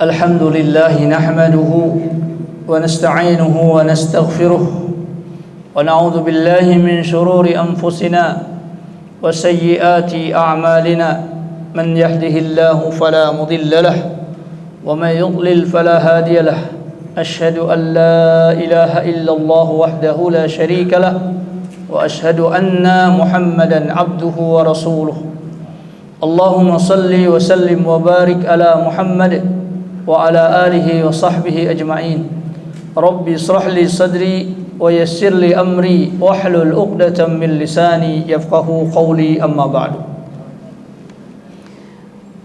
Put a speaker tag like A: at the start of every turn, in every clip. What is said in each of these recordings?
A: الحمد لله نحمده ونستعينه ونستغفره ونعوذ بالله من شرور أنفسنا وسيئات أعمالنا من يهده الله فلا مضل له ومن يضلل فلا هادي له أشهد أن لا إله إلا الله وحده لا شريك له وأشهد أن محمدا عبده ورسوله اللهم صل وسلم وبارك على محمد وعلى آله وصحبه أجمعين رب اشرح لي صدري ويسر لي أمري واحلل عقدة من لساني يفقه قولي أما بعد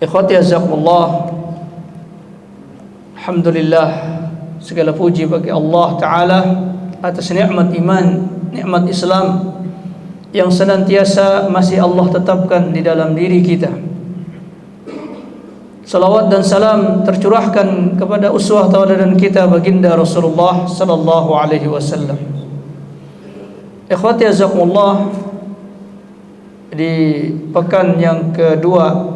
A: Ikhwati azakumullah, alhamdulillah, segala puji bagi Allah Ta'ala atas nikmat iman, nikmat Islam yang senantiasa masih Allah tetapkan di dalam diri kita. Salawat dan salam tercurahkan kepada uswah tauladan kita baginda Rasulullah sallallahu alaihi wasallam. Ikhwati azakumullah, di pekan yang kedua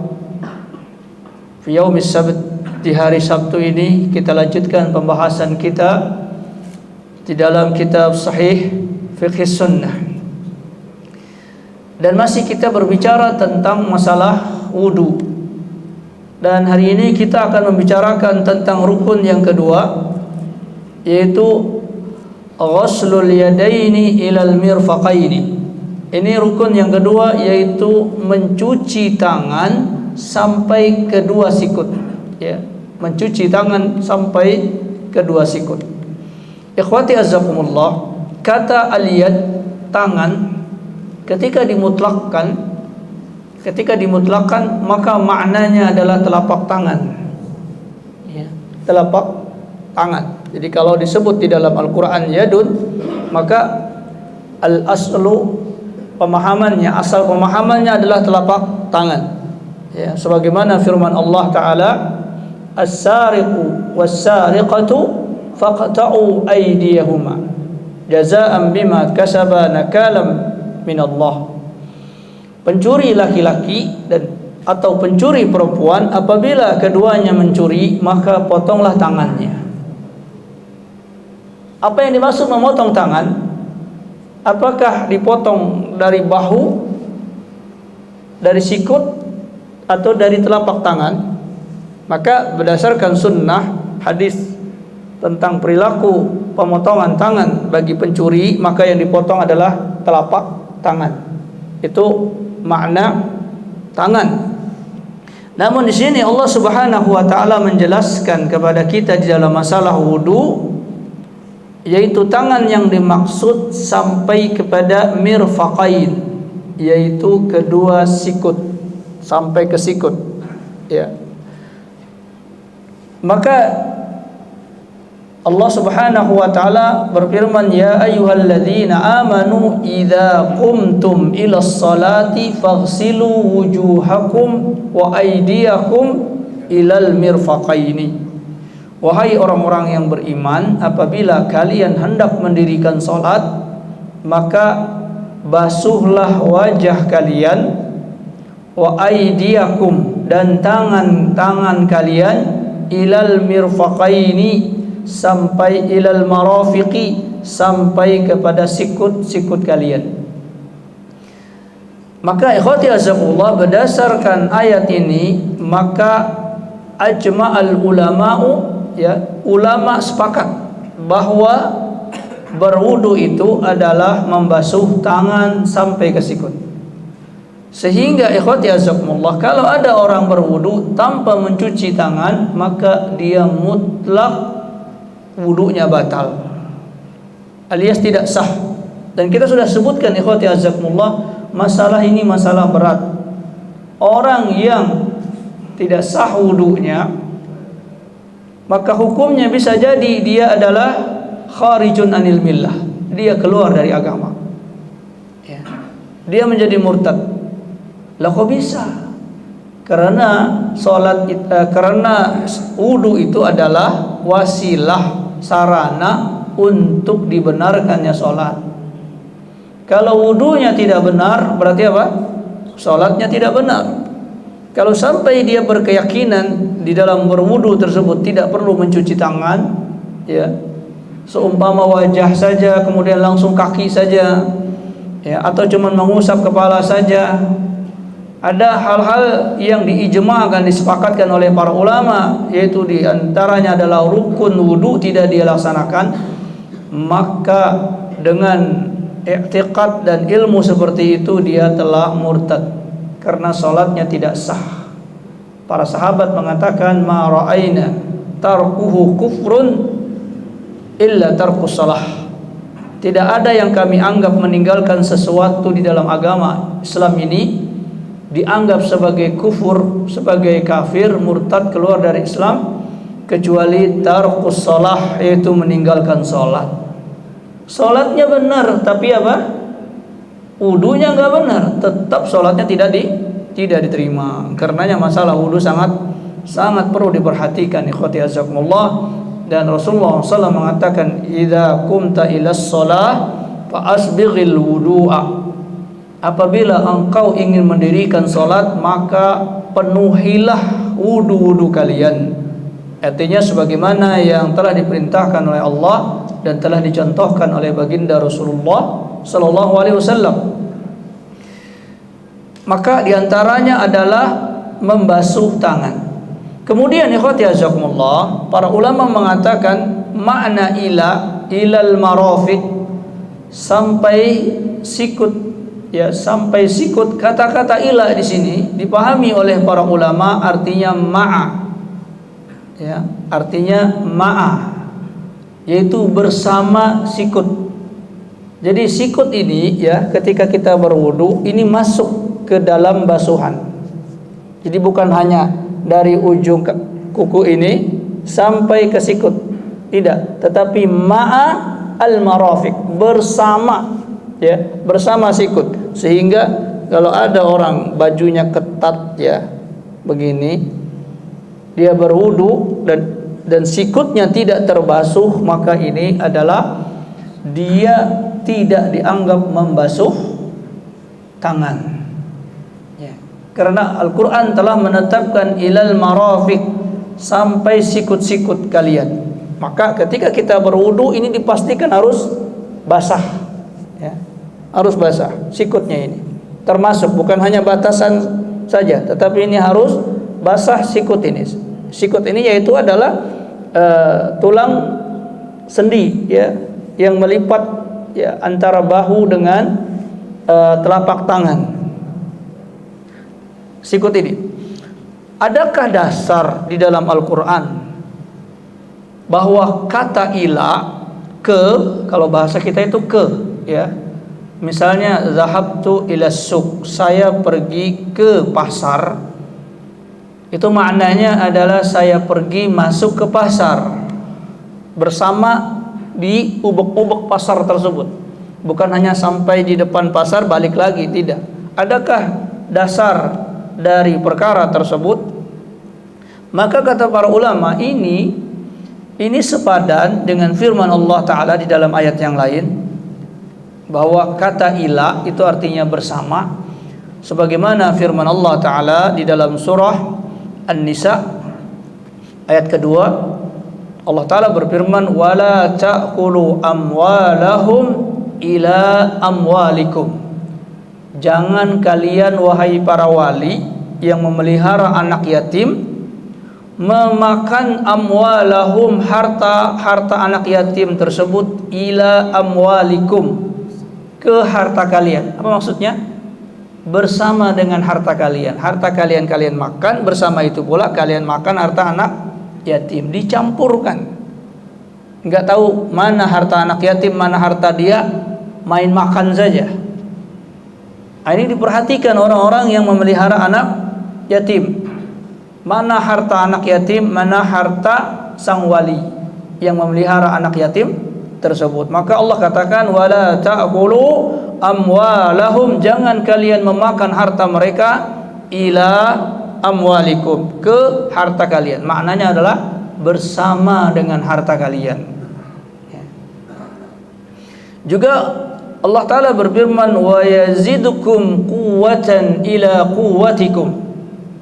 A: fi yaumis sabt, di hari Sabtu ini kita lanjutkan pembahasan kita di dalam kitab Sahih Fiqh Sunnah. Dan masih kita berbicara tentang masalah wudu. Dan hari ini kita akan membicarakan tentang rukun yang kedua, yaitu ghuslul yadaini ilal mirfaqaini. Ini rukun yang kedua, yaitu mencuci tangan sampai kedua sikut, ya, mencuci tangan sampai kedua sikut. Ikhwati azzakumullah, kata al-yad, tangan, ketika dimutlakkan maka maknanya adalah telapak tangan, ya, telapak tangan. Jadi kalau disebut di dalam Al-Quran yadun, maka al-aslu, asal pemahamannya adalah telapak tangan, ya, sebagaimana firman Allah Ta'ala, as-sariqu was-sariqatu faqta'u aydiyahuma jazaa'an bima kasaba nakalam minallah. Pencuri laki-laki dan atau pencuri perempuan, apabila keduanya mencuri maka potonglah tangannya. Apa yang dimaksud memotong tangan? Apakah dipotong dari bahu, dari sikut, atau dari telapak tangan? Maka berdasarkan sunnah, hadis tentang perilaku pemotongan tangan bagi pencuri, maka yang dipotong adalah telapak tangan. Itu makna tangan. Namun di sini Allah Subhanahu wa taala menjelaskan kepada kita di dalam masalah wudu, yaitu tangan yang dimaksud sampai kepada mirfaqain, yaitu kedua sikut, sampai ke sikut, ya. Maka Allah Subhanahu wa taala berfirman, ya ayyuhalladzina amanu idza qumtum ilas salati faghsilu wujuhakum wa aydiyakum ilal mirfaqaini. Wahai orang-orang yang beriman, apabila kalian hendak mendirikan salat, maka basuhlah wajah kalian, wa aydiyakum, dan tangan-tangan kalian, ilal mirfaqaini, sampai ilal marafiqi, sampai kepada sikut-sikut kalian. Maka ikhwati azzakumullah, berdasarkan ayat ini maka ajma'al ulama'u, ya, ulama sepakat bahwa berwudu itu adalah membasuh tangan sampai ke sikut. Sehingga ikhwati azzakumullah, kalau ada orang berwudu tanpa mencuci tangan, maka dia mutlak wudunya batal, alias tidak sah. Dan kita sudah sebutkan ikhwati azakumullah, masalah ini masalah berat. Orang yang tidak sah wudunya, maka hukumnya bisa jadi dia adalah kharijun anil millah, dia keluar dari agama, ya, dia menjadi murtad. Lah kok bisa? Karena karena wudu itu adalah wasilah, sarana untuk dibenarkannya sholat. Kalau wudunya tidak benar, berarti apa? Sholatnya tidak benar. Kalau sampai dia berkeyakinan di dalam berwudu tersebut tidak perlu mencuci tangan, ya, seumpama wajah saja kemudian langsung kaki saja, ya, atau cuma mengusap kepala saja. Ada hal-hal yang diijma'kan, disepakatkan oleh para ulama, yaitu diantaranya adalah rukun wudu tidak dia laksanakan, maka dengan i'tiqad dan ilmu seperti itu dia telah murtad karena salatnya tidak sah. Para sahabat mengatakan ma ra'aina tarkuhu kufrun illa tarkus salah. Tidak ada yang kami anggap meninggalkan sesuatu di dalam agama Islam ini dianggap sebagai kufur, sebagai kafir, murtad, keluar dari Islam, kecuali tarkus salah, yaitu meninggalkan salat. Salatnya benar tapi apa? Wudunya enggak benar, tetap salatnya tidak diterima. Karenanya masalah wudu sangat perlu diperhatikan, ikhwati azakumullah. Dan Rasulullah SAW mengatakan, idza kumta ilas shalah fa asbighil wudu'a. Apabila engkau ingin mendirikan salat, maka penuhilah wudu-wudu kalian. Artinya sebagaimana yang telah diperintahkan oleh Allah dan telah dicontohkan oleh baginda Rasulullah sallallahu alaihi wasallam. Maka diantaranya adalah membasuh tangan. Kemudian ikhwati azakumullah, para ulama mengatakan makna ilal marafiq, sampai sikut. Ya, sampai sikut. Kata-kata ila di sini dipahami oleh para ulama artinya ma'a. Ya, artinya ma'a, yaitu bersama sikut. Jadi sikut ini, ya, ketika kita berwudu ini masuk ke dalam basuhan. Jadi bukan hanya dari ujung kuku ini sampai ke sikut, tidak, tetapi ma'a al-marafiq, bersama, ya, bersama sikut. Sehingga kalau ada orang bajunya ketat, ya, begini, dia berwudu dan sikutnya tidak terbasuh, maka ini adalah dia tidak dianggap membasuh tangan, ya. Karena Al-Quran telah menetapkan ilal marafiq, sampai sikut-sikut kalian. Maka ketika kita berwudu ini dipastikan harus basah, ya, harus basah sikutnya ini. Termasuk bukan hanya batasan saja, tetapi ini harus basah sikut ini. Sikut ini yaitu adalah tulang sendi, ya, yang melipat, ya, antara bahu dengan telapak tangan. Sikut ini. Adakah dasar di dalam Al-Quran bahwa kata ila, ke, kalau bahasa kita itu ke, ya. Misalnya zahabtu ila suq, saya pergi ke pasar. Itu maknanya adalah saya pergi masuk ke pasar bersama di ubek-ubek pasar tersebut. Bukan hanya sampai di depan pasar balik lagi, tidak. Adakah dasar dari perkara tersebut? Maka kata para ulama, ini sepadan dengan firman Allah Ta'ala di dalam ayat yang lain, bahwa kata ila itu artinya bersama, sebagaimana firman Allah Ta'ala di dalam surah An-Nisa ayat kedua. Allah Ta'ala berfirman, wala ta'kulu amwalahum ila amwalikum. Jangan kalian wahai para wali yang memelihara anak yatim memakan amwalahum, harta anak yatim tersebut, ila amwalikum, ke harta kalian. Apa maksudnya? Bersama dengan harta kalian. Harta kalian makan, bersama itu pula kalian makan harta anak yatim, dicampurkan. Enggak tahu mana harta anak yatim, mana harta dia, main makan saja. Ini diperhatikan orang-orang yang memelihara anak yatim. Mana harta anak yatim, mana harta sang wali yang memelihara anak yatim tersebut. Maka Allah katakan, wala ta'kulu amwalahum, jangan kalian memakan harta mereka, ila amwalikum, ke harta kalian. Maknanya adalah bersama dengan harta kalian. Juga Allah Ta'ala berfirman, wa yazidukum quwwatan ila quwwatikum,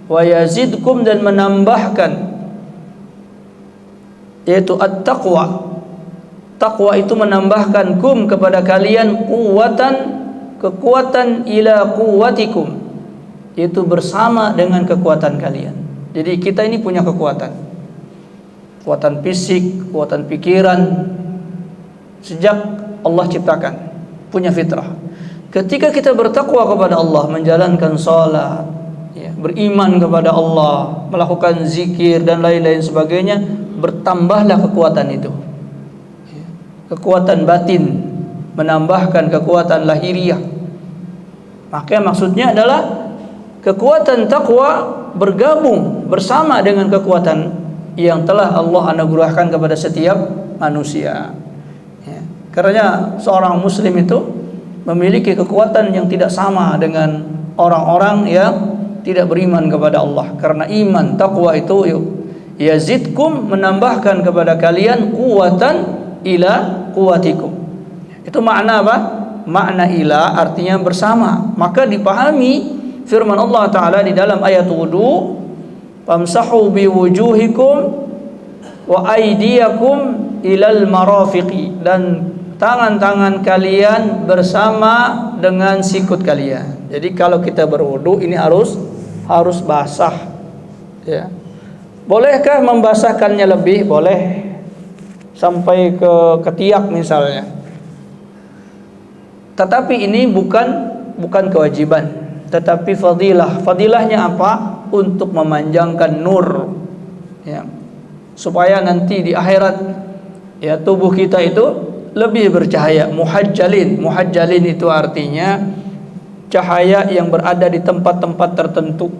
A: wa yazidkum, dan menambahkan, yaitu at-taqwa. Taqwa itu menambahkan kum kepada kalian kekuatan ila quwwatikum, yaitu bersama dengan kekuatan kalian. Jadi kita ini punya kekuatan fisik, kekuatan pikiran sejak Allah ciptakan, punya fitrah. Ketika kita bertakwa kepada Allah, menjalankan salat, ya, beriman kepada Allah, melakukan zikir dan lain-lain sebagainya, bertambahlah kekuatan itu. Kekuatan batin menambahkan kekuatan lahiriah. Maka maksudnya adalah kekuatan takwa bergabung bersama dengan kekuatan yang telah Allah anugerahkan kepada setiap manusia. Ya. Karena seorang muslim itu memiliki kekuatan yang tidak sama dengan orang-orang yang tidak beriman kepada Allah. Karena iman, takwa itu yazidkum, menambahkan kepada kalian kuwatan ila quwwatikum. Itu makna apa? Makna ila artinya bersama. Maka dipahami firman Allah Ta'ala di dalam ayat wudu, famsahu biwujuhikum wa aydiyakum ilal marafiqi, dan tangan-tangan kalian bersama dengan sikut kalian. Jadi kalau kita berwudu ini harus basah, ya. Bolehkah membasahkannya lebih? Boleh, sampai ke ketiak misalnya. Tetapi ini bukan kewajiban, tetapi fadilah. Fadilahnya apa? Untuk memanjangkan nur, ya, supaya nanti di akhirat, ya, tubuh kita itu lebih bercahaya. Muhajjalin itu artinya cahaya yang berada di tempat-tempat tertentu.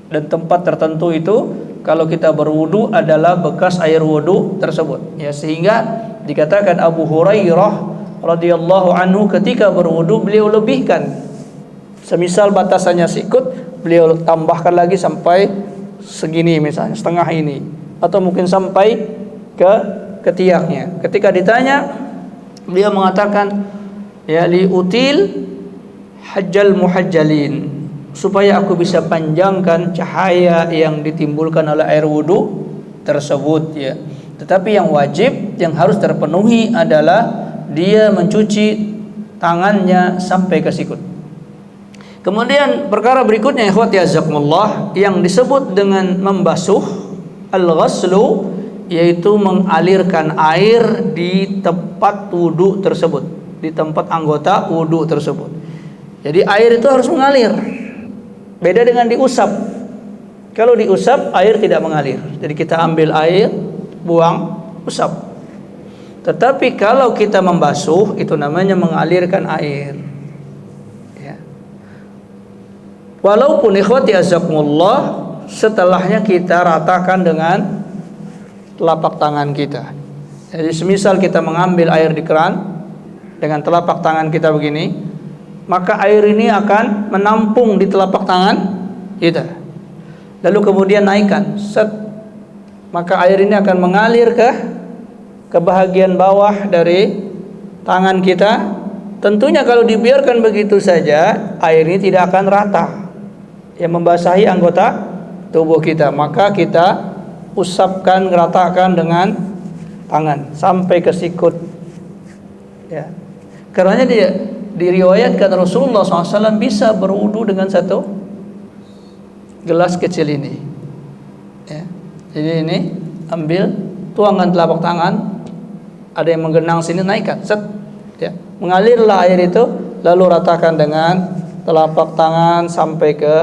A: Dan tempat tertentu itu kalau kita berwudu adalah bekas air wudu tersebut, ya, sehingga dikatakan Abu Hurairah radhiyallahu anhu ketika berwudu beliau lebihkan, semisal batasannya sikut, beliau tambahkan lagi sampai segini, misalnya setengah ini, atau mungkin sampai ke ketiaknya. Ketika ditanya, beliau mengatakan, ya, liutil hajjal muhajjalin, supaya aku bisa panjangkan cahaya yang ditimbulkan oleh air wudu tersebut, ya. Tetapi yang wajib, yang harus terpenuhi adalah dia mencuci tangannya sampai ke sikut. Kemudian perkara berikutnya, ikhwati azakumullah, yang disebut dengan membasuh, al-ghaslu, yaitu mengalirkan air di tempat wudu tersebut, di tempat anggota wudu tersebut. Jadi air itu harus mengalir. Beda dengan diusap. Kalau diusap, air tidak mengalir. Jadi kita ambil air, buang, usap. Tetapi kalau kita membasuh, itu namanya mengalirkan air, ya. Walaupun ikhwati azakumullah, setelahnya kita ratakan dengan telapak tangan kita. Jadi semisal kita mengambil air di keran dengan telapak tangan kita begini, maka air ini akan menampung di telapak tangan kita. Lalu kemudian naikkan, set, maka air ini akan mengalir ke bahagian bawah dari tangan kita. Tentunya kalau dibiarkan begitu saja, air ini tidak akan rata, yang membasahi anggota tubuh kita. Maka kita usapkan, ratakan dengan tangan sampai ke sikut, ya. Karena diriwayatkan Rasulullah SAW bisa berwudu dengan satu gelas kecil ini, ya. Jadi ini ambil, tuangkan telapak tangan, ada yang menggenang sini, naikkan, set, ya. Mengalirlah air itu, lalu ratakan dengan telapak tangan sampai ke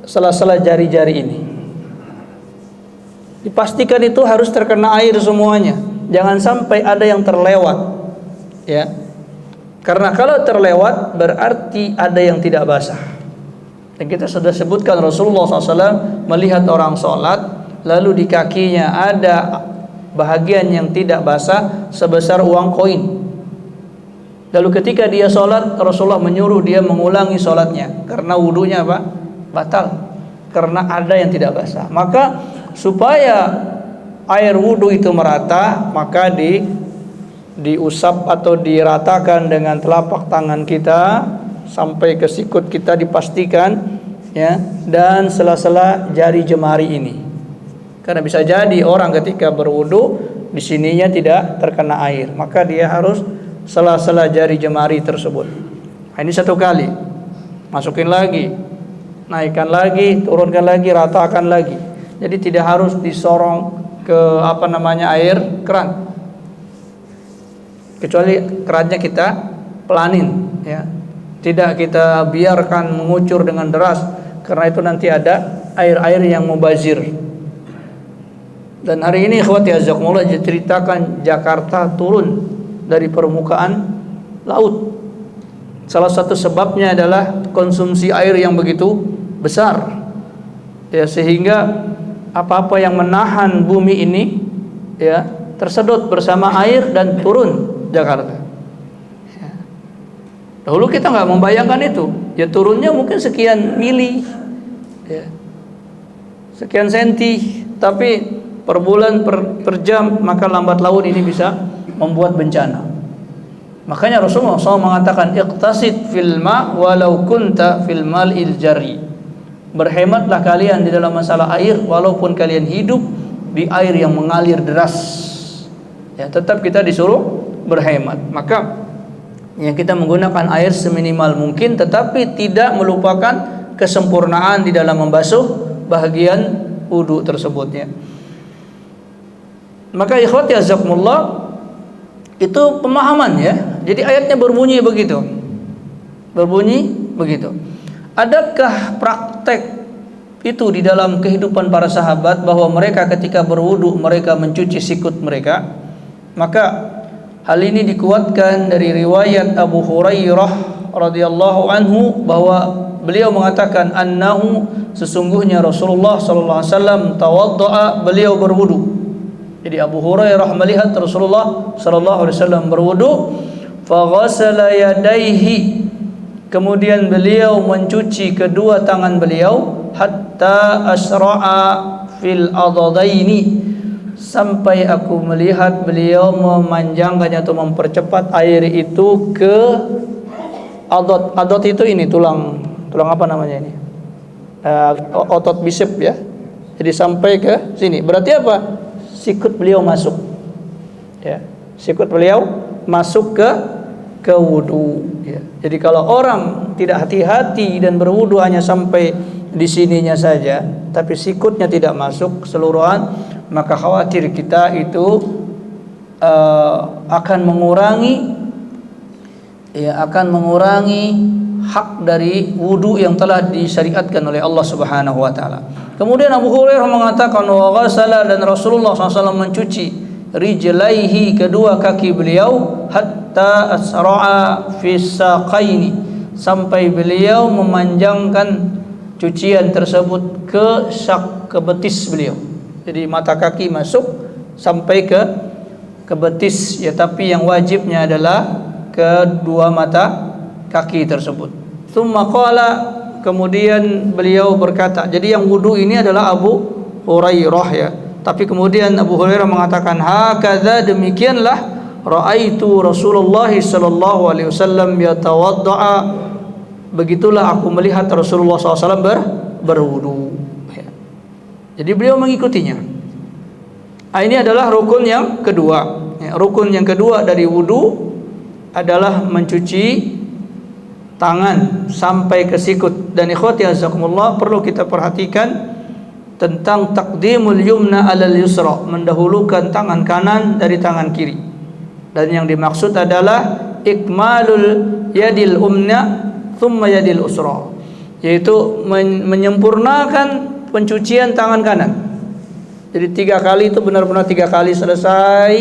A: sela-sela jari-jari ini. Dipastikan itu harus terkena air semuanya, jangan sampai ada yang terlewat, ya. Karena kalau terlewat berarti ada yang tidak basah. Dan kita sudah sebutkan Rasulullah SAW melihat orang sholat, lalu di kakinya ada bahagian yang tidak basah sebesar uang koin. Lalu ketika dia sholat, Rasulullah menyuruh dia mengulangi sholatnya, karena wudunya apa? Batal, karena ada yang tidak basah. Maka supaya air wudu itu merata, maka diusap atau diratakan dengan telapak tangan kita sampai ke sikut kita dipastikan, ya, dan sela-sela jari jemari ini. Karena bisa jadi orang ketika berwudu di sininya tidak terkena air, maka dia harus sela-sela jari jemari tersebut. Nah, ini satu kali, masukin lagi, naikkan lagi, turunkan lagi, ratakan lagi. Jadi tidak harus disorong ke air keran, kecuali kerannya kita pelanin, ya. Tidak kita biarkan mengucur dengan deras, karena itu nanti ada air-air yang mubazir. Dan hari ini ikhwati azakumullah diceritakan Jakarta turun dari permukaan laut. Salah satu sebabnya adalah konsumsi air yang begitu besar, ya, sehingga apa-apa yang menahan bumi ini, ya, tersedot bersama air dan turun Jakarta. Ya. Dahulu kita nggak membayangkan itu, ya, turunnya mungkin sekian mili, ya, sekian senti, tapi per bulan, per jam, maka lambat laun ini bisa membuat bencana. Makanya Rasulullah SAW mengatakan, iqtasid fil ma' walau kunta fil mal'il jari. Berhematlah kalian di dalam masalah air, walaupun kalian hidup di air yang mengalir deras, ya, tetap kita disuruh berhemat. Maka yang kita menggunakan air seminimal mungkin, tetapi tidak melupakan kesempurnaan di dalam membasuh bahagian wudu tersebut, ya. Maka ikhwati azakumullah, itu pemahaman, ya. Jadi ayatnya berbunyi begitu. Adakah praktek itu di dalam kehidupan para sahabat, bahwa mereka ketika berwudu mereka mencuci sikut mereka? Maka hal ini dikuatkan dari riwayat Abu Hurairah radhiyallahu anhu, bahwa beliau mengatakan, annahu, sesungguhnya Rasulullah sallallahu alaihi wasallam tawaddaa, beliau berwudu. Jadi Abu Hurairah melihat Rasulullah sallallahu alaihi wasallam berwudu, fa ghassala yadayhi, kemudian beliau mencuci kedua tangan beliau, hatta asra'a fil adadaini, sampai aku melihat beliau memanjangkannya atau mempercepat air itu ke adot. Adot itu ini tulang apa namanya ini? Otot bisep, ya. Jadi sampai ke sini. Berarti apa? Sikut beliau masuk, ya. Sikut beliau masuk ke wudu, ya. Jadi kalau orang tidak hati-hati dan berwudu hanya sampai di sininya saja, tapi sikutnya tidak masuk keseluruhan, maka khawatir kita itu akan mengurangi hak dari wudu yang telah disyariatkan oleh Allah Subhanahu wa taala. Kemudian Abu Hurairah mengatakan, wa ghassala, dan Rasulullah SAW mencuci rijlaihi, kedua kaki beliau, hatta asra'a fi saqaini, sampai beliau memanjangkan cucian tersebut ke betis beliau. Jadi mata kaki masuk sampai ke betis, ya, tapi yang wajibnya adalah kedua mata kaki tersebut. Tsumma qala, kemudian beliau berkata, jadi yang wudu ini adalah Abu Hurairah, ya. Tapi kemudian Abu Hurairah mengatakan, hakadza, demikianlah, raaitu Rasulullah sallallahu alaihi wasallam yatawaddaa, begitulah aku melihat Rasulullah SAW berwudu, ya. Jadi beliau mengikutinya. Ini adalah rukun yang kedua, ya. Rukun yang kedua dari wudu adalah mencuci tangan sampai ke sikut. Dan ikhwati azakumullah, perlu kita perhatikan tentang taqdimul yumna alal yusra, mendahulukan tangan kanan dari tangan kiri. Dan yang dimaksud adalah ikmalul yadil umna thumma yadil usra, yaitu menyempurnakan pencucian tangan kanan. Jadi 3 kali itu benar-benar 3 kali selesai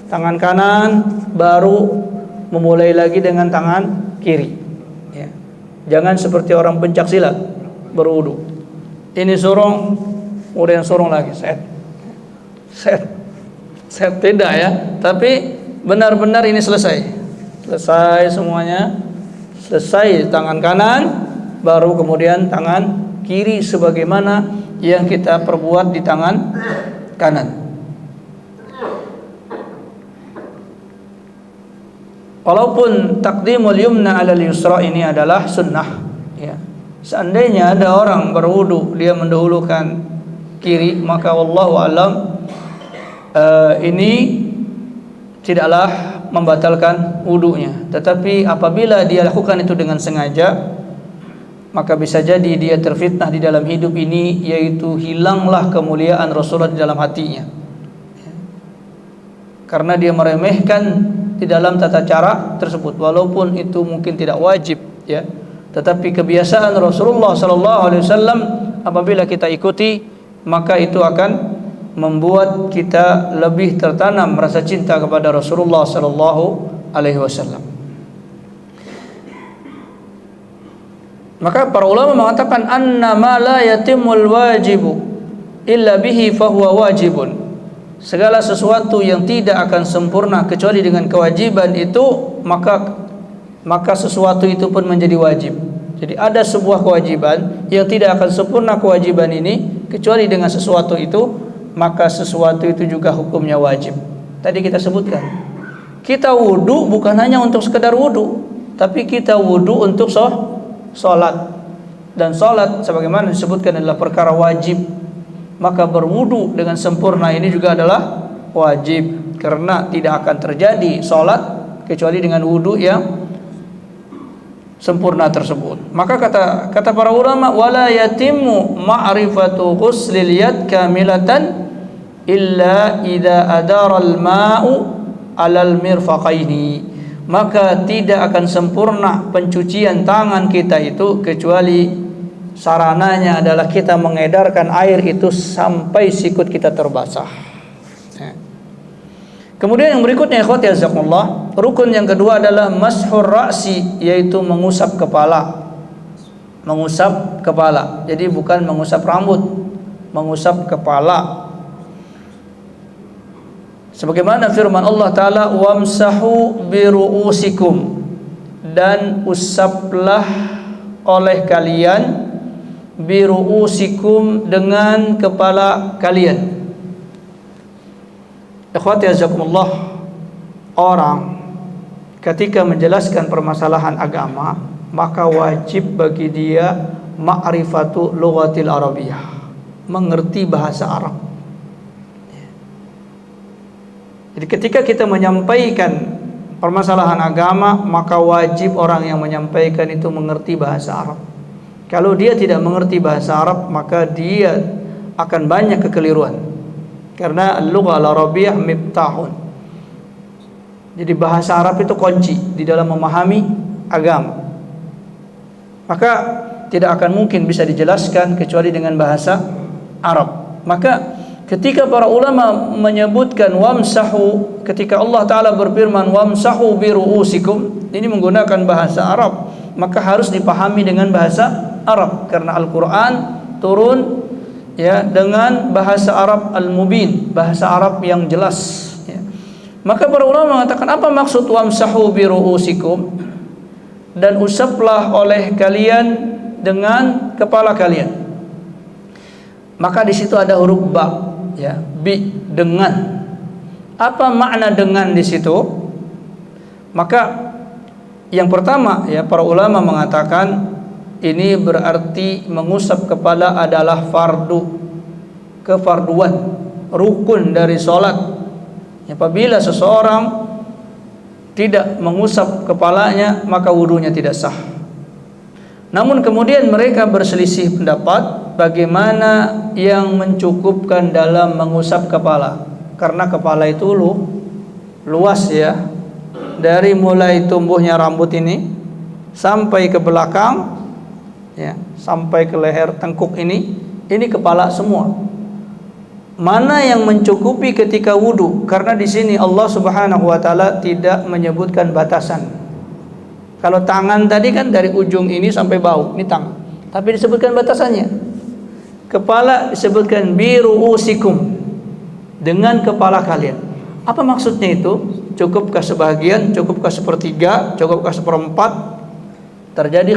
A: tangan kanan, baru memulai lagi dengan tangan kiri. Jangan seperti orang pencak silat berwudu. Ini sorong, kemudian sorong lagi, set, tidak, ya. Tapi benar-benar ini selesai semuanya, selesai tangan kanan, baru kemudian tangan kiri sebagaimana yang kita perbuat di tangan kanan. Walaupun taqdimul yumna 'alal yusra ini adalah sunnah, ya. Seandainya ada orang berwudu dia mendahulukan kiri, maka wallahu alam ini tidaklah membatalkan wudunya. Tetapi apabila dia lakukan itu dengan sengaja, maka bisa jadi dia terfitnah di dalam hidup ini, yaitu hilanglah kemuliaan Rasulullah di dalam hatinya, karena dia meremehkan di dalam tata cara tersebut, walaupun itu mungkin tidak wajib, ya. Tetapi kebiasaan Rasulullah sallallahu alaihi wasallam apabila kita ikuti, maka itu akan membuat kita lebih tertanam rasa cinta kepada Rasulullah sallallahu alaihi wasallam. Maka para ulama mengatakan anna ma la yatimul wajibu illa bihi fahuwa wajibun. Segala sesuatu yang tidak akan sempurna kecuali dengan kewajiban itu, maka sesuatu itu pun menjadi wajib. Jadi ada sebuah kewajiban yang tidak akan sempurna kewajiban ini kecuali dengan sesuatu itu, maka sesuatu itu juga hukumnya wajib. Tadi kita sebutkan, kita wudu bukan hanya untuk sekedar wudu, tapi kita wudu untuk sholat. Dan sholat sebagaimana disebutkan adalah perkara wajib, maka berwudu dengan sempurna ini juga adalah wajib, karena tidak akan terjadi sholat kecuali dengan wudu yang sempurna tersebut. Maka kata para ulama, wala yatimmu ma'rifatu ghuslil yad kamilatan illa idza adara al-ma'u 'alal mirfaqaini. Maka tidak akan sempurna pencucian tangan kita itu kecuali sarananya adalah kita mengedarkan air itu sampai sikut kita terbasah. Kemudian yang berikutnya, ikhwati azakumullah, rukun yang kedua adalah mashur ra'si, yaitu mengusap kepala. Mengusap kepala. Jadi bukan mengusap rambut, mengusap kepala. Sebagaimana firman Allah Ta'ala, wamsahu biru'usikum, dan usaplah oleh kalian biru'usikum, dengan kepala kalian. Ikhwati azakumullah, orang ketika menjelaskan permasalahan agama, maka wajib bagi dia ma'rifatu lughatil arabiyyah, mengerti bahasa Arab. Jadi ketika kita menyampaikan permasalahan agama, maka wajib orang yang menyampaikan itu mengerti bahasa Arab. Kalau dia tidak mengerti bahasa Arab, maka dia akan banyak kekeliruan, karena al-lugha al-arabiyyah miftahun. Jadi bahasa Arab itu kunci di dalam memahami agama. Maka tidak akan mungkin bisa dijelaskan kecuali dengan bahasa Arab. Maka ketika para ulama menyebutkan wamsahu, ketika Allah Ta'ala berfirman wamsahu biru'usikum, ini menggunakan bahasa Arab, maka harus dipahami dengan bahasa Arab, karena Al-Quran turun, ya, dengan bahasa Arab al-mubin, bahasa Arab yang jelas, ya. Maka para ulama mengatakan, apa maksud wamsahu biru'usikum, dan usaplah oleh kalian dengan kepala kalian. Maka di situ ada huruf ba, ya, bi, dengan. Apa makna dengan di situ? Maka yang pertama, ya, para ulama mengatakan ini berarti mengusap kepala adalah fardu, kefarduan, rukun dari sholat. Apabila seseorang tidak mengusap kepalanya, maka wudunya tidak sah. Namun kemudian mereka berselisih pendapat bagaimana yang mencukupkan dalam mengusap kepala, karena kepala itu luas, ya, dari mulai tumbuhnya rambut ini sampai ke belakang, ya, sampai ke leher tengkuk ini kepala semua. Mana yang mencukupi ketika wudu? Karena di sini Allah Subhanahu wa taala tidak menyebutkan batasan. Kalau tangan tadi kan dari ujung ini sampai bahu, ini tangan. Tapi disebutkan batasannya. Kepala disebutkan biru'usikum, dengan kepala kalian. Apa maksudnya itu? Cukupkah sebagian? Cukupkah sepertiga? Cukupkah seperempat? Terjadi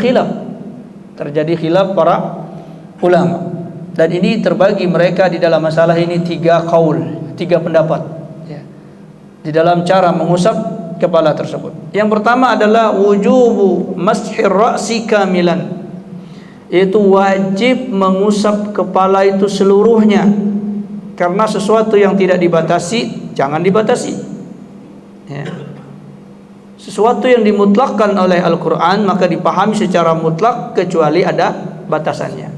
A: khilaf para ulama. Dan ini terbagi mereka di dalam masalah ini 3 qaul, 3 pendapat, ya. Di dalam cara mengusap kepala tersebut. Yang pertama adalah wujubu mashir ra'si kamilan, yaitu wajib mengusap kepala itu seluruhnya. Karena sesuatu yang tidak dibatasi jangan dibatasi, ya. Sesuatu yang dimutlakkan oleh Al-Quran maka dipahami secara mutlak kecuali ada batasannya.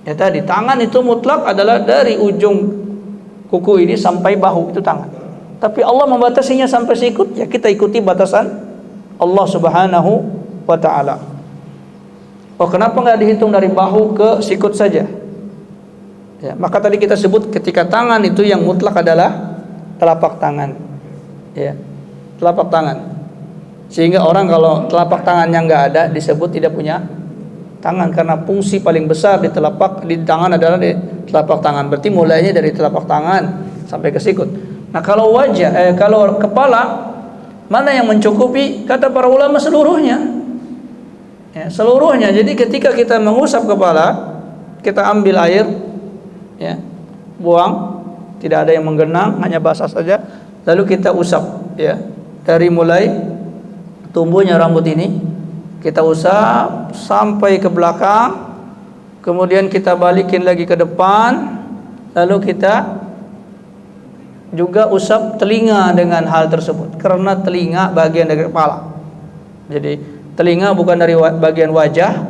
A: Ya tadi, tangan itu mutlak adalah dari ujung kuku ini sampai bahu, itu tangan. Tapi Allah membatasinya sampai sikut, ya kita ikuti batasan Allah Subhanahu wa ta'ala. Oh, kenapa nggak dihitung dari bahu ke sikut saja? Ya, maka tadi kita sebut ketika tangan itu yang mutlak adalah telapak tangan, ya, telapak tangan. Sehingga orang kalau telapak tangannya nggak ada disebut tidak punya tangan, karena fungsi paling besar di tangan adalah di telapak tangan. Berarti mulainya dari telapak tangan sampai ke sikut. Nah, kalau kalau kepala, mana yang mencukupi? Kata para ulama seluruhnya, ya, seluruhnya. Jadi ketika kita mengusap kepala, kita ambil air, ya, buang, tidak ada yang menggenang, hanya basah saja, lalu kita usap, ya, dari mulai tumbuhnya rambut ini kita usap sampai ke belakang, kemudian kita balikin lagi ke depan, lalu kita juga usap telinga dengan hal tersebut, karena telinga bagian dari kepala. Jadi telinga bukan dari bagian wajah,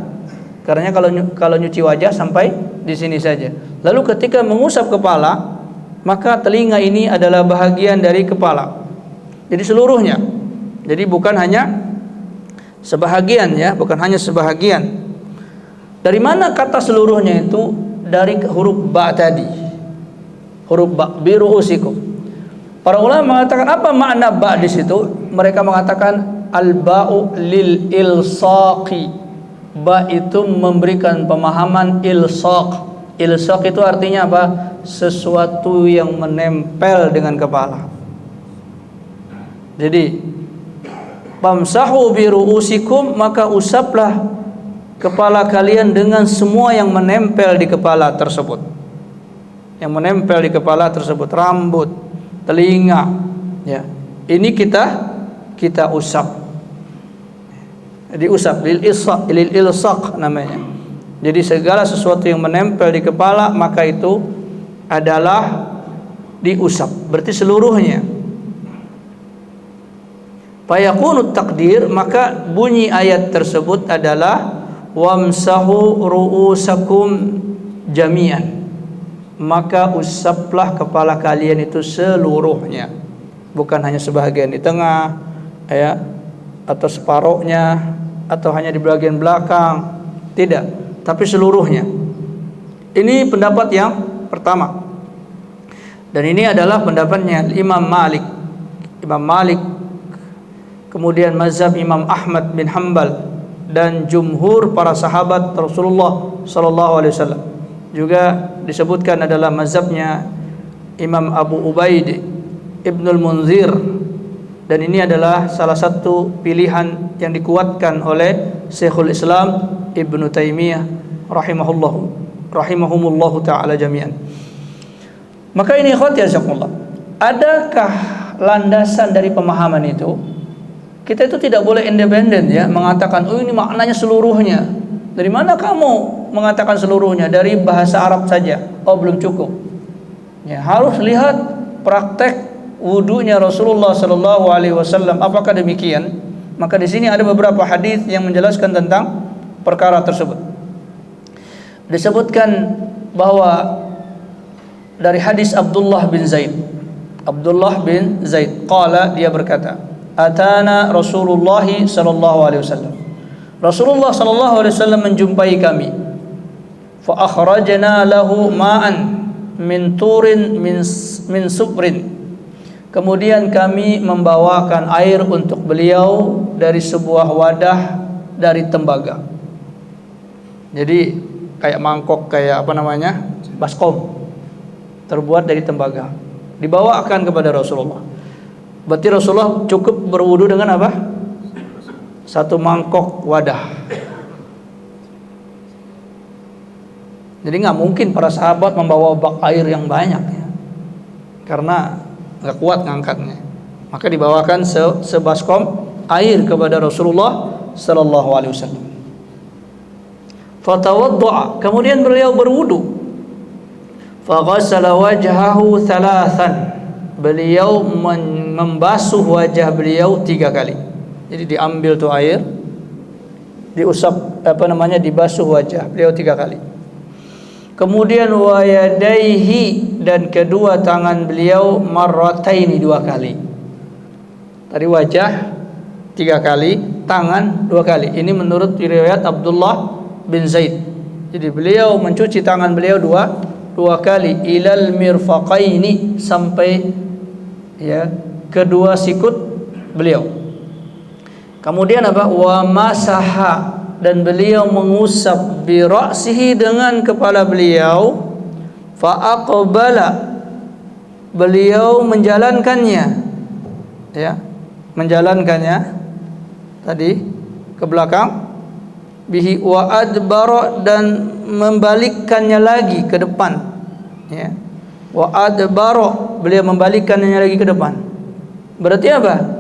A: karena kalau nyuci wajah sampai di sini saja. Lalu ketika mengusap kepala, maka telinga ini adalah bahagian dari kepala. Jadi seluruhnya. Jadi bukan hanya sebahagian, ya, bukan hanya sebahagian. Dari mana kata seluruhnya itu? Dari huruf ba tadi. Huruf ba, biru'usikum. Para ulama mengatakan apa makna ba di situ? Mereka mengatakan al-ba'u lil ilsaqi. Ba itu memberikan pemahaman ilsaq. Ilsaq itu artinya apa? Sesuatu yang menempel dengan kepala. Jadi famsahu biru'usikum, maka usaplah kepala kalian dengan semua yang menempel di kepala tersebut. Yang menempel di kepala tersebut, rambut, telinga, ya. Ini kita usap. Diusap, lil ilsaq namanya. Jadi segala sesuatu yang menempel di kepala maka itu adalah diusap. Berarti seluruhnya. Fayakunu takdir, maka bunyi ayat tersebut adalah wamsahu ru'usakum jami'an, maka usaplah kepala kalian itu seluruhnya, bukan hanya sebahagian di tengah, ya, atau separuhnya, atau hanya di bagian belakang, tidak, tapi seluruhnya. Ini pendapat yang pertama, dan ini adalah pendapatnya Imam Malik, kemudian mazhab Imam Ahmad bin Hanbal, dan jumhur para sahabat Rasulullah sallallahu alaihi wasallam. Juga disebutkan adalah mazhabnya Imam Abu Ubaid Ibnul Munzir, dan ini adalah salah satu pilihan yang dikuatkan oleh Syekhul Islam Ibnu Taimiyah rahimahumullahu taala jami'an. Maka ini ikhwati jazakumullah, adakah landasan dari pemahaman itu? Kita itu tidak boleh independen, ya, mengatakan oh ini maknanya seluruhnya. Dari mana kamu mengatakan seluruhnya? Dari bahasa Arab saja. Oh, belum cukup. Ya, harus lihat praktek wudunya Rasulullah sallallahu alaihi wasallam. Apakah demikian? Maka di sini ada beberapa hadis yang menjelaskan tentang perkara tersebut. Disebutkan bahwa dari hadis Abdullah bin Zaid qala, dia berkata, atana Rasulullah sallallahu alaihi wasallam. Rasulullah sallallahu alaihi wasallam menjumpai kami. Fa akhrajna lahu ma'an min turin min subrin. Kemudian kami membawakan air untuk beliau dari sebuah wadah dari tembaga. Jadi kayak mangkok, kayak apa namanya? Baskom. Terbuat dari tembaga. Dibawakan kepada Rasulullah. Berarti Rasulullah cukup berwudu dengan apa? Satu mangkok wadah. Jadi nggak mungkin para sahabat membawa bak air yang banyak, ya, karena nggak kuat ngangkatnya. Maka dibawakan sebaskom air kepada Rasulullah sallallahu alaihi wasallam. Fatawadda'a, kemudian beliau berwudu. Faghassala wajhahu thalathan, beliau membasuh wajah beliau 3 kali. Jadi diambil tuh air, diusap dibasuh wajah beliau 3 kali. Kemudian wa yadaihi, dan kedua tangan beliau marrataini 2 kali. Tadi wajah 3 kali, tangan 2 kali. Ini menurut riwayat Abdullah bin Zaid. Jadi beliau mencuci tangan beliau dua kali, ilal mirfaqaini, sampai ya kedua sikut beliau. Kemudian apa? Wa masaha, dan beliau mengusap bi ra'sihi, dengan kepala beliau. Fa aqbala, beliau menjalankannya, ya, menjalankannya tadi ke belakang. Bihi wa adbara, dan membalikkannya lagi ke depan, ya. Wa adbara, beliau membalikkannya lagi ke depan. Berarti apa?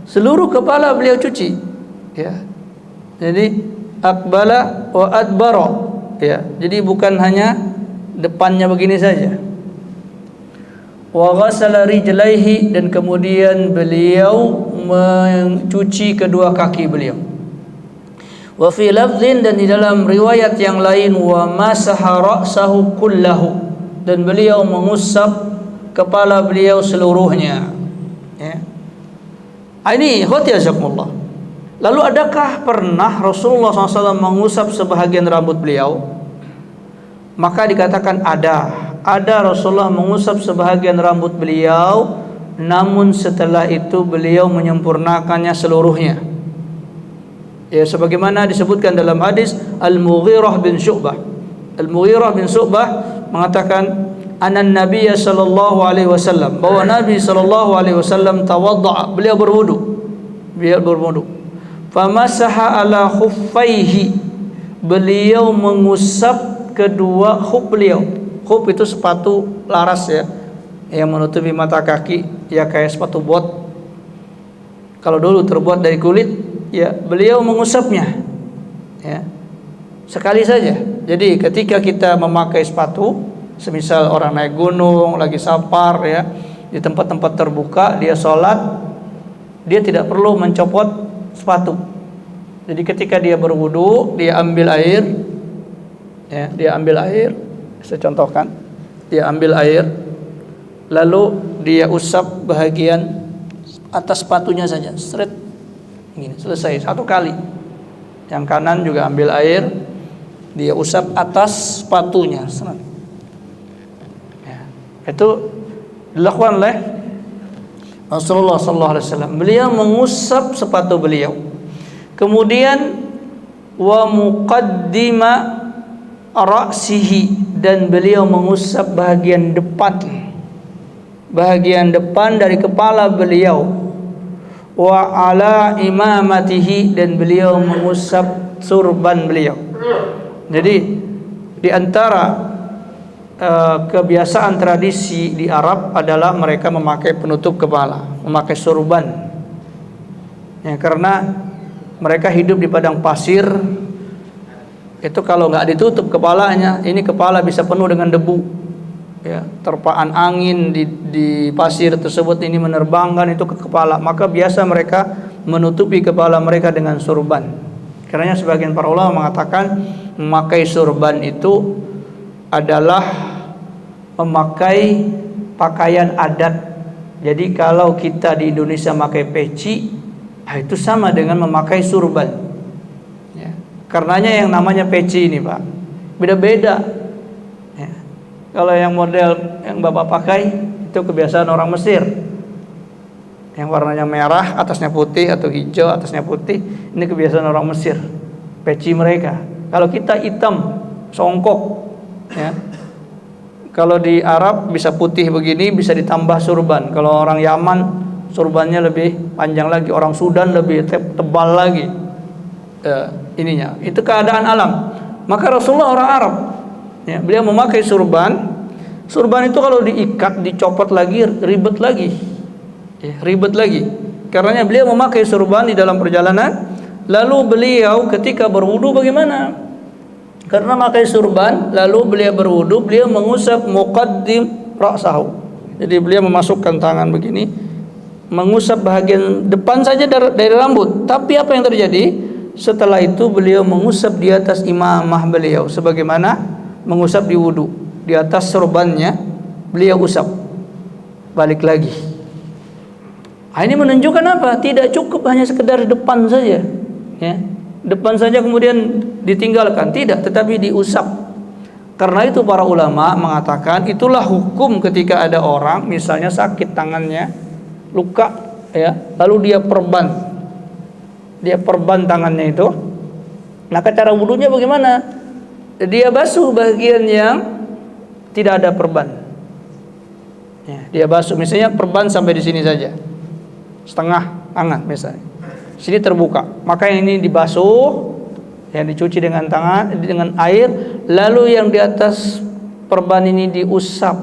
A: Seluruh kepala beliau cuci, ya. Jadi aqbala wa adbara, ya. Jadi bukan hanya depannya begini saja. Wa ghassala rijlaihi, dan kemudian beliau mencuci kedua kaki beliau. Wa fi lafdhin, dan di dalam riwayat yang lain, wa masaha ra'sahu kullahu, dan beliau mengusap kepala beliau seluruhnya, ya. Ini khotiyazakumullah. Lalu adakah pernah Rasulullah SAW mengusap sebahagian rambut beliau? Maka dikatakan ada Rasulullah mengusap sebahagian rambut beliau, namun setelah itu beliau menyempurnakannya seluruhnya. Ya, sebagaimana disebutkan dalam hadis Al-Mughirah bin Syu'bah. Al-Mughirah bin Syu'bah mengatakan anan Nabiya sallallahu alaihi wasallam, bahwa Nabi sallallahu alaihi wasallam tawaddaa, beliau berwudu. Famasaha ala khuffaihi, beliau mengusap kedua khuf beliau. Khuf itu sepatu laras, ya, yang menutupi mata kaki, ya, kayak sepatu bot. Kalau dulu terbuat dari kulit, ya, beliau mengusapnya, ya, sekali saja. Jadi ketika kita memakai sepatu, semisal orang naik gunung, lagi safar, ya, di tempat-tempat terbuka, dia sholat, dia tidak perlu mencopot sepatu. Jadi ketika dia berwudu, dia ambil air, ya, saya contohkan, dia ambil air, lalu dia usap bahagian atas sepatunya saja, straight, gini, selesai, 1 kali. Yang kanan juga ambil air, dia usap atas sepatunya, ya. Itu dilakukan oleh Rasulullah SAW. Beliau mengusap sepatu beliau. Kemudian wa muqaddima ra'sihi, dan beliau mengusap bahagian depan dari kepala beliau. Wa ala imamatihi, dan beliau mengusap surban beliau. Jadi di antara kebiasaan tradisi di Arab adalah mereka memakai penutup kepala, memakai surban, ya, karena mereka hidup di padang pasir. Itu kalau nggak ditutup kepalanya, ini kepala bisa penuh dengan debu, ya, terpaan angin di pasir tersebut ini menerbangkan itu ke kepala. Maka biasa mereka menutupi kepala mereka dengan surban. Karena sebagian para ulama mengatakan memakai surban itu adalah memakai pakaian adat. Jadi kalau kita di Indonesia memakai peci, itu sama dengan memakai surban, ya. Karenanya yang namanya peci ini, Pak, beda-beda, ya. Kalau yang model yang Bapak pakai itu kebiasaan orang Mesir, yang warnanya merah, atasnya putih, atau hijau, atasnya putih. Ini kebiasaan orang Mesir, peci mereka. Kalau kita hitam, songkok, ya. Kalau di Arab bisa putih begini, bisa ditambah surban. Kalau orang Yaman, surbannya lebih panjang lagi. Orang Sudan lebih tebal lagi, ininya. Itu keadaan alam. Maka Rasulullah orang Arab, ya, beliau memakai surban. Surban itu kalau diikat, dicopot lagi, ribet lagi, ribet lagi. Karenanya beliau memakai sorban di dalam perjalanan. Lalu beliau ketika berwudu bagaimana? Karena memakai sorban, lalu beliau berwudu, beliau mengusap muqaddim ra'sahu. Jadi beliau memasukkan tangan begini, mengusap bahagian depan saja dari rambut. Tapi apa yang terjadi? Setelah itu beliau mengusap di atas imamah beliau, sebagaimana mengusap di wudu. Di atas sorbannya beliau usap. Balik lagi. Ini menunjukkan apa? Tidak cukup hanya sekedar depan saja, ya. Depan saja kemudian ditinggalkan, tidak, tetapi diusap. Karena itu para ulama mengatakan itulah hukum ketika ada orang misalnya sakit tangannya, luka, ya, lalu dia perban tangannya itu. Maka cara wudunya bagaimana? Dia basuh bagian yang tidak ada perban. Ya, dia basuh, misalnya perban sampai di sini saja, setengah tangan misalnya, sini terbuka, maka yang ini dibasuh, yang dicuci dengan tangan, dengan air, lalu yang di atas perban ini diusap,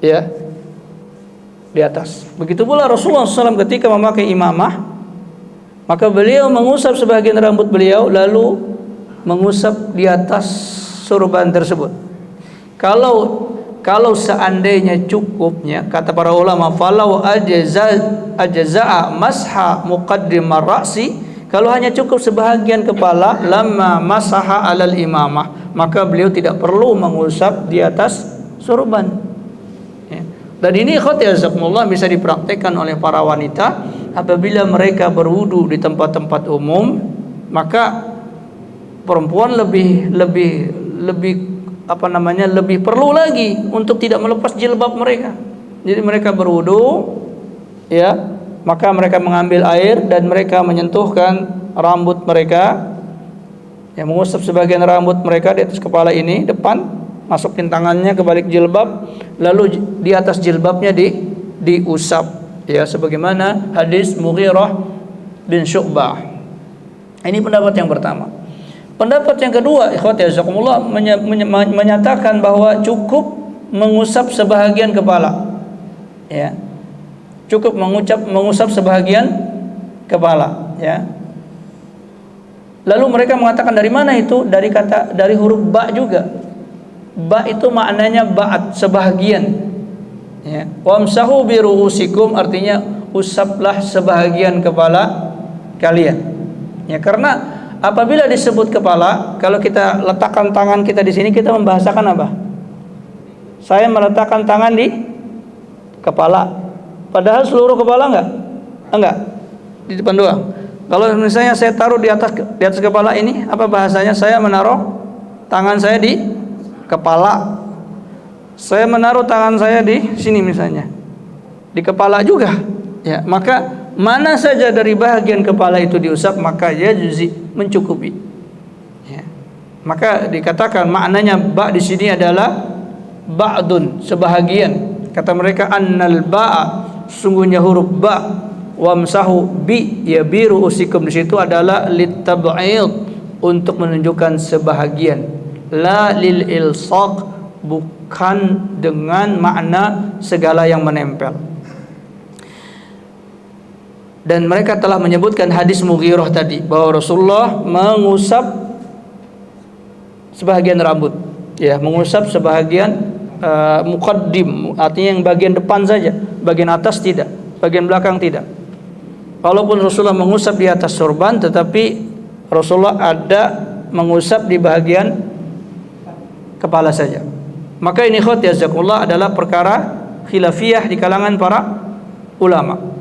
A: ya, di atas. Begitu pula Rasulullah SAW ketika memakai imamah, maka beliau mengusap sebagian rambut beliau, lalu mengusap di atas sorban tersebut. Kalau seandainya cukupnya, kata para ulama, falau ajza'a masha muqaddim ar-ra'si, kalau hanya cukup sebahagian kepala, lamma masaha alal imamah, maka beliau tidak perlu mengusap di atas sorban. Ya. Dan ini khotiyazakumullah bisa dipraktekkan oleh para wanita apabila mereka berwudu di tempat-tempat umum, maka perempuan lebih perlu lagi untuk tidak melepas jilbab mereka. Jadi mereka berwudu, ya, maka mereka mengambil air dan mereka menyentuhkan rambut mereka, ya, mengusap sebagian rambut mereka di atas kepala ini depan, masukin tangannya ke balik jilbab, lalu di atas jilbabnya diusap, ya, sebagaimana hadis Mughirah bin Syu'bah. Ini pendapat yang pertama. Pendapat yang kedua, ikhwati jazakumullah, menyatakan bahwa cukup mengusap sebahagian kepala, ya, cukup mengusap sebahagian kepala, ya. Lalu mereka mengatakan dari mana itu? Dari huruf ba juga. Ba itu maknanya ba'at, sebahagian, ya. Wamsahu bi ru'usikum artinya usaplah sebahagian kepala kalian, ya. Karena apabila disebut kepala, kalau kita letakkan tangan kita di sini, kita membahasakan apa? Saya meletakkan tangan di kepala, padahal seluruh kepala enggak, di depan doang. Kalau misalnya saya taruh di atas kepala ini, apa bahasanya? Saya menaruh tangan saya di kepala. Saya menaruh tangan saya di sini misalnya, di kepala juga, ya. Maka mana saja dari bahagian kepala itu diusap, maka yajzi, mencukupi, ya. Maka dikatakan maknanya ba di sini adalah ba'dun, sebahagian. Kata mereka annal ba'a, sungguhnya huruf ba, wamsahu bi, ya, biru usikum, di situ adalah litab'id, untuk menunjukkan sebahagian, la lil ilsaq, bukan dengan makna segala yang menempel. Dan mereka telah menyebutkan hadis Mughirah tadi, bahwa Rasulullah mengusap sebahagian rambut, ya, mengusap sebahagian muqaddim, artinya yang bagian depan saja, bagian atas tidak, bagian belakang tidak. Walaupun Rasulullah mengusap di atas sorban, tetapi Rasulullah ada mengusap di bahagian kepala saja. Maka ini khotiyazakullah adalah perkara khilafiyah di kalangan para ulama.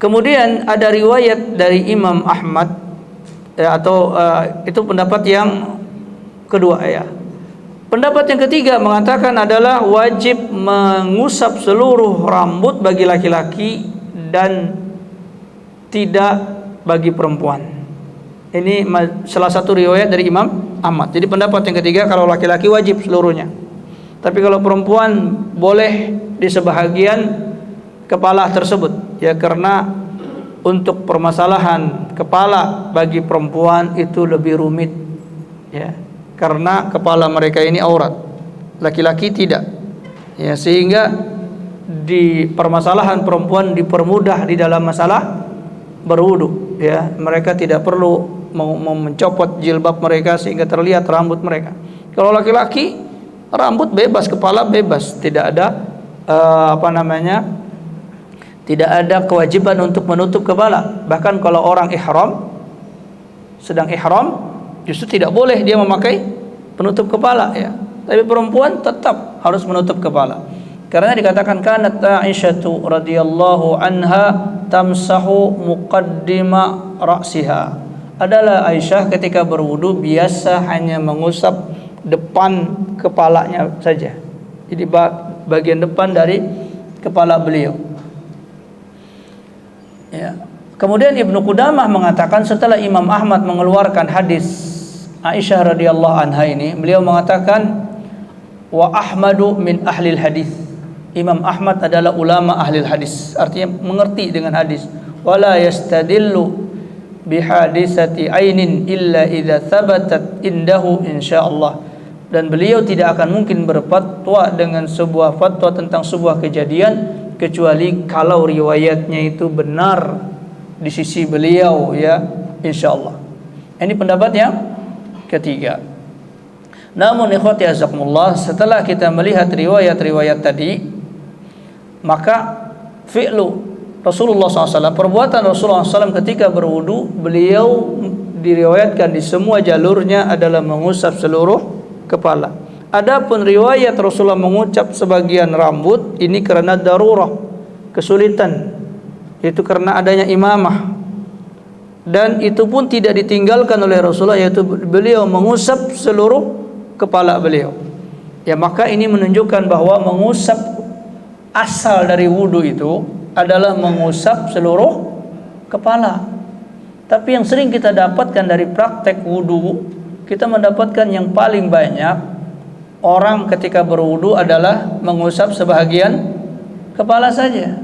A: Kemudian ada riwayat dari Imam Ahmad, ya, atau itu pendapat yang kedua, ya. Pendapat yang ketiga mengatakan adalah wajib mengusap seluruh rambut bagi laki-laki dan tidak bagi perempuan. Ini salah satu riwayat dari Imam Ahmad. Jadi pendapat yang ketiga, kalau laki-laki wajib seluruhnya, tapi kalau perempuan boleh di sebahagian kepala tersebut, ya, karena untuk permasalahan kepala bagi perempuan itu lebih rumit, ya, karena kepala mereka ini aurat, laki-laki tidak, Ya, sehingga di permasalahan perempuan dipermudah di dalam masalah berwudu, ya. Mereka tidak perlu mencopot jilbab mereka sehingga terlihat rambut mereka. Kalau laki-laki rambut bebas, kepala bebas, tidak ada tidak ada kewajiban untuk menutup kepala. Bahkan kalau orang ihram, sedang ihram, justru tidak boleh dia memakai penutup kepala, ya. Tapi perempuan tetap harus menutup kepala. Karena dikatakan kanat Aisyatu radhiyallahu anha tamsahu muqaddima ra'siha. Adalah Aisyah ketika berwudu biasa hanya mengusap depan kepalanya saja. Jadi bagian depan dari kepala beliau. Ya. Kemudian Ibnu Qudamah mengatakan setelah Imam Ahmad mengeluarkan hadis Aisyah radhiyallahu anha ini, beliau mengatakan wa Ahmadu min ahlil hadis. Imam Ahmad adalah ulama ahli hadis, artinya mengerti dengan hadis. Wala yastadillu bihadisati ainin illa idza thabatat indahu insyaallah. Dan beliau tidak akan mungkin berfatwa dengan sebuah fatwa tentang sebuah kejadian kecuali kalau riwayatnya itu benar di sisi beliau, ya, insyaallah. Ini pendapat yang ketiga. Namun ikhwati azakumullah, setelah kita melihat riwayat-riwayat tadi, maka fi'lu Rasulullah SAW, perbuatan Rasulullah SAW ketika berwudu, beliau diriwayatkan di semua jalurnya adalah mengusap seluruh kepala. Adapun riwayat Rasulullah mengucap sebagian rambut, ini karena darurah, kesulitan, itu karena adanya imamah. Dan itu pun tidak ditinggalkan oleh Rasulullah, yaitu beliau mengusap seluruh kepala beliau. Ya, maka ini menunjukkan bahwa mengusap asal dari wudu itu adalah mengusap seluruh kepala. Tapi yang sering kita dapatkan dari praktek wudu, kita mendapatkan yang paling banyak orang ketika berwudu adalah mengusap sebahagian kepala saja,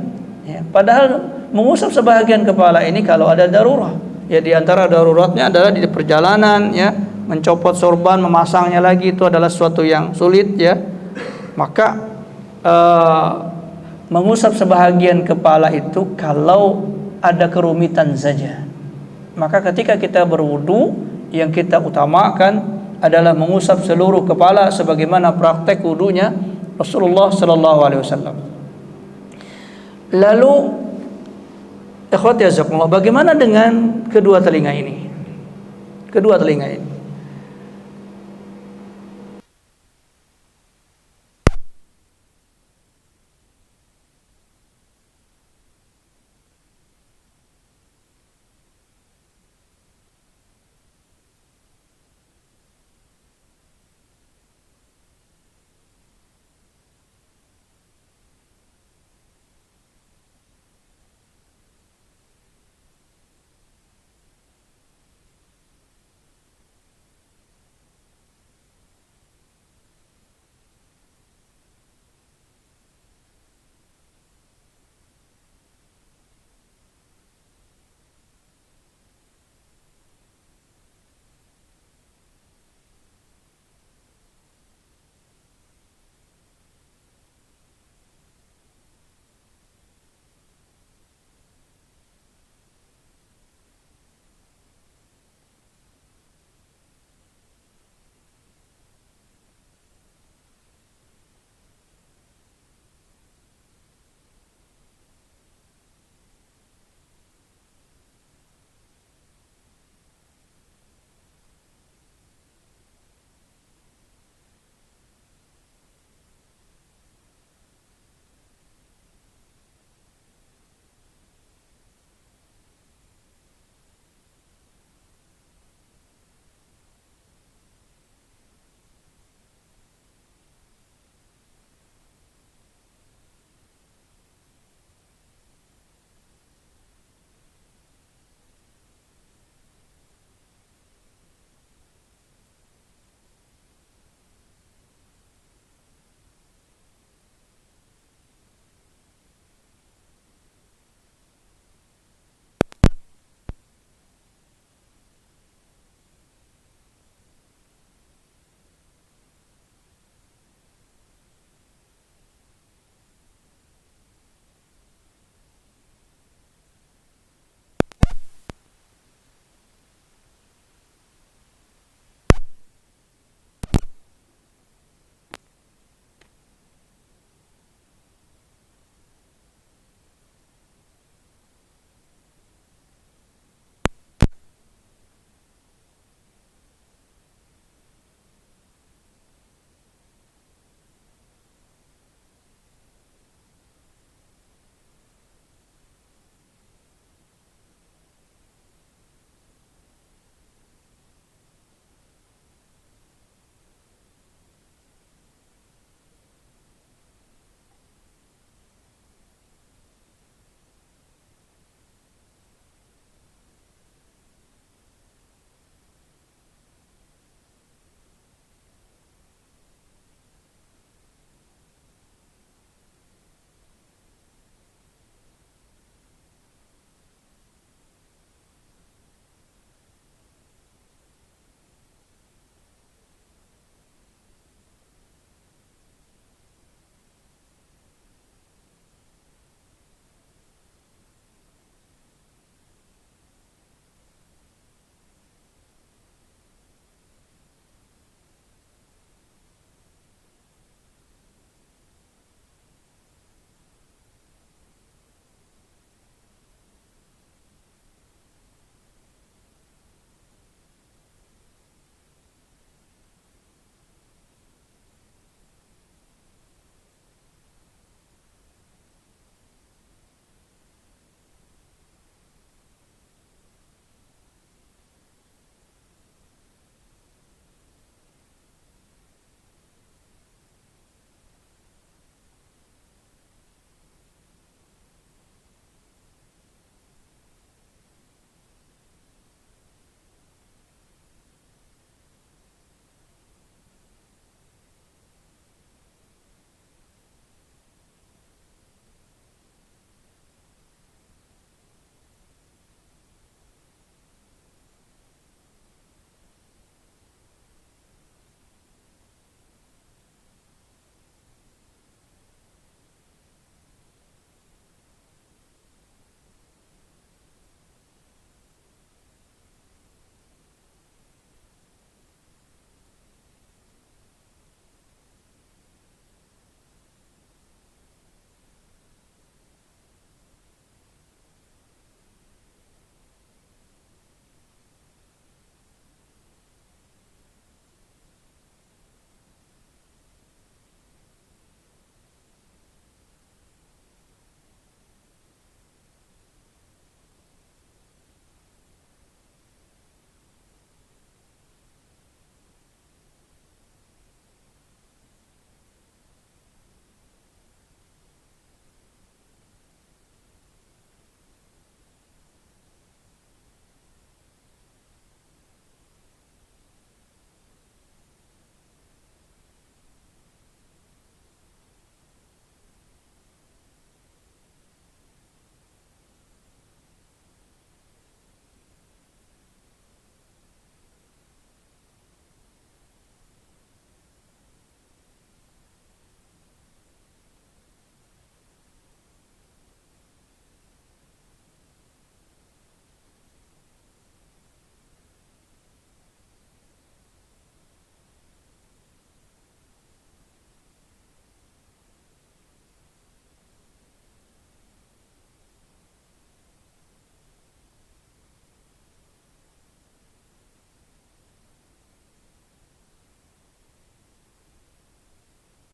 A: ya. Padahal mengusap sebahagian kepala ini kalau ada darurat, ya, di antara daruratnya adalah di perjalanan, ya, mencopot sorban, memasangnya lagi itu adalah sesuatu yang sulit, ya. Maka mengusap sebahagian kepala itu kalau ada kerumitan saja. Maka ketika kita berwudu, yang kita utamakan adalah mengusap seluruh kepala sebagaimana praktek wudunya Rasulullah sallallahu alaihi wasallam. Lalu ikhwati azakumullah, bagaimana dengan kedua telinga ini? Kedua telinga ini.